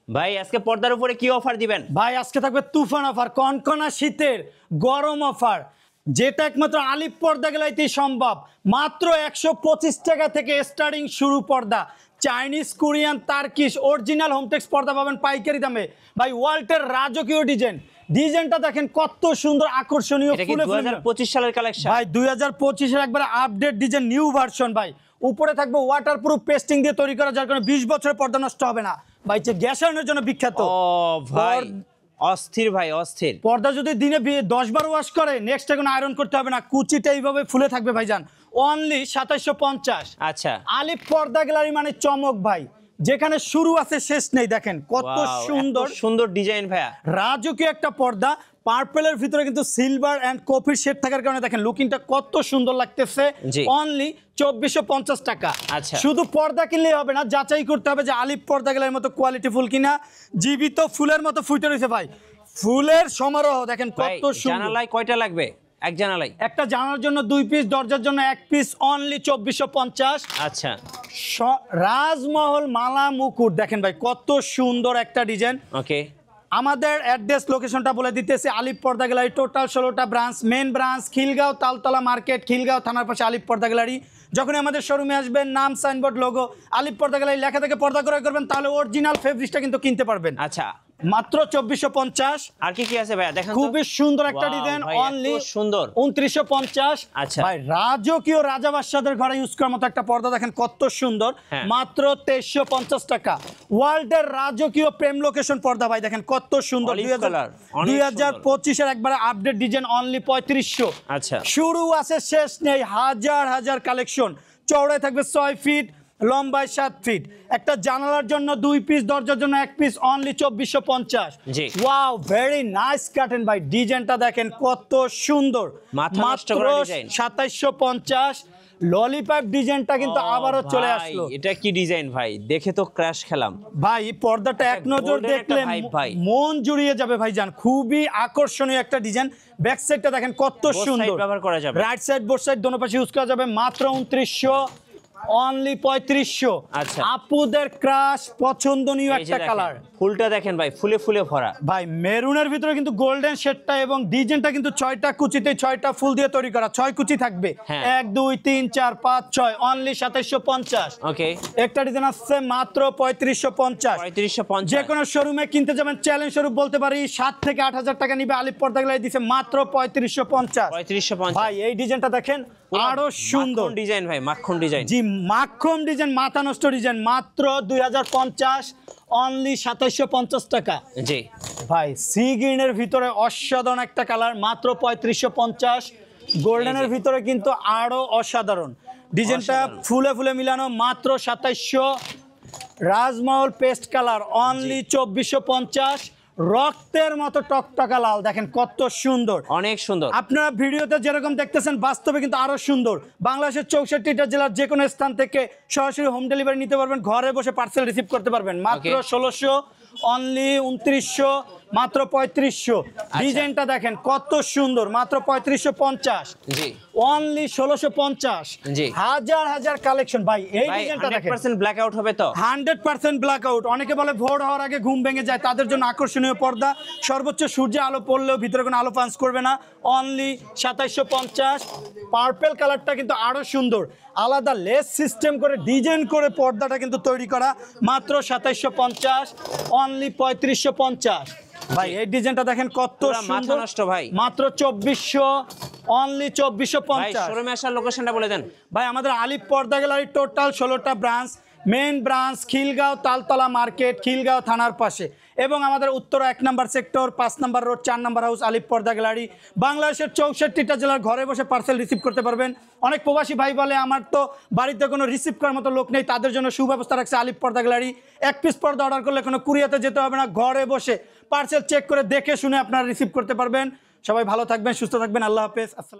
ভাই আজকে পর্দার উপরে কি অফার দিবেন? ভাই আজকে থাকবে তুফান অফার, কনকনা শীতের গরম অফার, যেটা একমাত্র আলিফ পর্দা গ্যালারিতেই সম্ভব। মাত্র 125 টাকা থেকে স্টার্টিং শুরু পর্দা। Chinese, Korean, Turkish original Hometex পর্দা পাবেন পাইকারি দামে। ভাই ওয়াল্টের রাজকীয় ডিজাইনটা দেখেন কত সুন্দর, আকর্ষণীয়। এটা কি 2025 সালের কালেকশন? ভাই 2025 এর একবারে আপডেট ডিজাইন, নিউ ভার্সন। ভাই উপরে থাকবে ওয়াটারপ্রুফ পেস্টিং দিয়ে তৈরি করা, যার কারণে 20 বছরের পর্দা নষ্ট হবে না। ভাই যে গ্যাসানোর জন্য বিখ্যাত। ও ভাই অস্থির, ভাই অস্থির। পর্দা যদি দিনে 10 বার ওয়াশ করে, নেক্সট কোনো আয়রন করতে হবে না। কুচিটা এইভাবে ফুলে থাকবে ভাইজান, অনলি 2750। আচ্ছা, আলিফ পর্দা গ্যালারি মানে চমক ভাই, যেখানে শুরু আছে শেষ নেই। দেখেন কত সুন্দর সুন্দর ডিজাইন ভাইয়া, রাজকীয় একটা পর্দা। পার্পলের ভিতরে কিন্তু সিলভার এন্ড কফির শেড থাকার কারণে দেখেন লুকিংটা কত সুন্দর লাগতেছে। অনলি 2450 টাকা। আচ্ছা, শুধু পর্দা কিনলেই হবে না, যাচাই করতে হবে যে আলিফ পর্দা গ্যালারির মতো কোয়ালিটি ফুল কিনা। জীবিত ফুলের মতো ফুটে রয়েছে ভাই, ফুলের সমারোহ। দেখেন কত সুন্দর। জানালায় কয়টা লাগবে? এক জানালাই, একটা জানালার জন্য 2 পিস, দরজার জন্য 1 পিস, অনলি 2450। আচ্ছা, রাজমহল মালা মুকুট দেখেন ভাই কত সুন্দর একটা ডিজাইন। ওকে, আমাদের অ্যাড্রেস লোকেশনটা বলে দিতেছে। আলিফ পর্দা গ্যালারি টোটাল 16টা branch. Main branch Khilgaon Taltala market, Khilgaon থানার পাশে আলিফ পর্দা গ্যালারি। যখনই আমাদের শোরুমে আসবেন, নাম, সাইনবোর্ড, লোগো আলিফ পর্দা গ্যালারি লেখা থেকে পর্দা ক্রয় করবেন, তাহলে অরিজিনাল ফেব্রিক্সটা কিন্তু কিনতে পারবেন। আচ্ছা, মাত্র 2450। আর কি কি আছে ভাইয়া দেখেন? খুবই সুন্দর একটা ডিজাইন, অনলি সুন্দর 2950। আচ্ছা ভাই রাজকীয় রাজা বাদশাদের ঘরে ইউজ করার মতো একটা পর্দা দেখেন কত সুন্দর, মাত্র 2350 টাকা। ওয়ার্ল্ডের রাজকীয় প্রেম লোকেশন পর্দা ভাই দেখেন কত সুন্দর, 2025 এর একবারে আপডেট ডিজাইন, অনলি 3500। আচ্ছা, শুরু আছে শেষ নেই, হাজার হাজার কালেকশন। চওড়ায় থাকবে 6 ফিট, লম্বায় 7 ফিট। একটা জানালার জন্য 2 পিস, দরজার জন্য 1 piece, only 2450। Wow, very nice curtain ভাই, ডিজাইনটা দেখেন কত সুন্দর, মাত্র 2750। ললিপপ ডিজাইনটা কিন্তু আবারও চলে আসলো। এটা কি ডিজাইন ভাই, দেখে তো ক্র্যাশ খেলাম ভাই। পর্দাটা এক নজর দেখলে মন জুড়িয়ে যাবে ভাইজান, খুবই আকর্ষণীয় একটা ডিজাইন। ব্যাক সাইডটা দেখেন কত সুন্দর, ব্যবহার করা যাবে, রাইট সাইড বোথ সাইড দোনো পাশে ইউজ করা যাবে। মাত্র 2900, অনলি 3500। আচ্ছা, আপুদের ক্রাশ পছন্দনীয় একটা কালার। ফুলটা দেখেন ভাই, ফুলে ফুলে ভরা ভাই। মেরুনের ভিতরে কিন্তু গোল্ডেন শেডটা এবং ডিজাইনটা কিন্তু 6টা কুচিতে 6টা ফুল দিয়ে তৈরি করা। 6 কুচি থাকবে, 1 2 3 4 5 6, অনলি 2750। ওকে, একটা ডিজাইন আছে মাত্র 3550। যে কোনো শোরুমে কিনতে যাবেন, চ্যালেঞ্জ স্বরূপ বলতে পারি 7 থেকে 8000 টাকা নিবে। আলিফ পর্দা গ্যালারি দিছে মাত্র 3550। ভাই এই ডিজাইনটা দেখেন আরো সুন্দর ডিজাইন ভাই, মাখন ডিজাইন। জি, মাখন ডিজাইন, মাথা নষ্ট ডিজাইন, মাত্র 2050, অনলি 2750 টাকা। জি ভাই, সি গ্রিনের ভিতরে অসাধারণ একটা কালার, মাত্র 3550। গোল্ডেনের ভিতরে কিন্তু আরো অসাধারণ ডিজাইনটা, ফুলে ফুলে মিলানো, মাত্র 2700। রাজমহল পেস্ট কালার, অনলি 2450। রক্তের মতো টকটকা লাল দেখেন কত সুন্দর, অনেক সুন্দর। আপনারা ভিডিওতে যেরকম দেখতেছেন, বাস্তবে কিন্তু আরো সুন্দর। বাংলাদেশের 64টা জেলার যে কোনো স্থান থেকে সরাসরি হোম ডেলিভারি নিতে পারবেন, ঘরে বসে পার্সেল রিসিভ করতে পারবেন। মাত্র 1600, অনলি 2900, মাত্র 3500। ডিজাইনটা দেখেন কত সুন্দর, মাত্র 3550, অনলি 1650। হাজার হাজার কালেকশন ভাই। এই ডিজাইনটা দেখেন 100% ব্ল্যাক আউট হবে তো? 100% ব্ল্যাক আউট। অনেকে বলে ভোর হওয়ার আগে ঘুম ভেঙে যায়, তাদের জন্য আকর্ষণীয় পর্দা। সর্বোচ্চ সূর্যে আলো পড়লেও ভিতরে কোনো আলো পাঞ্চ করবে না, অনলি 2750। পার্পল কালারটা কিন্তু আরো সুন্দর, আলাদা লেস সিস্টেম করে ডিজাইন করে পর্দাটা কিন্তু তৈরি করা, মাত্র 2750, অনলি 3550। ভাই এই ডিজাইনটা দেখেন কত সুন্দর, ভাই মাত্র 2400, অনলি 2450। শোরুমে আসার লোকেশনটা বলে দেন ভাই। আমাদের আলিফ পর্দা গ্যালারি টোটাল 16টা branch. Main branch Khilgaon Taltala market, Khilgaon থানার পাশে, এবং আমাদের উত্তরা 1 নম্বর সেক্টর, 5 নম্বর রোড, 4 নম্বর হাউস, আলিফ পর্দা গ্যালারি। বাংলাদেশের 64টা জেলার ঘরে বসে পার্সেল রিসিভ করতে পারবেন। অনেক প্রবাসী ভাই বলে আমার তো বাড়িতে কোনো রিসিভ করার মতো লোক নেই, তাদের জন্য সুব্যবস্থা রাখছে আলিফ পর্দা গ্যালারি। 1 পিস পর্দা অর্ডার করলে কোনো কুরিয়াতে যেতে হবে না, ঘরে বসে পার্সেল চেক করে দেখে শুনে আপনারা রিসিভ করতে পারবেন। সবাই ভালো থাকবেন, সুস্থ থাকবেন, আল্লাহ হাফেজ। আসসালাম।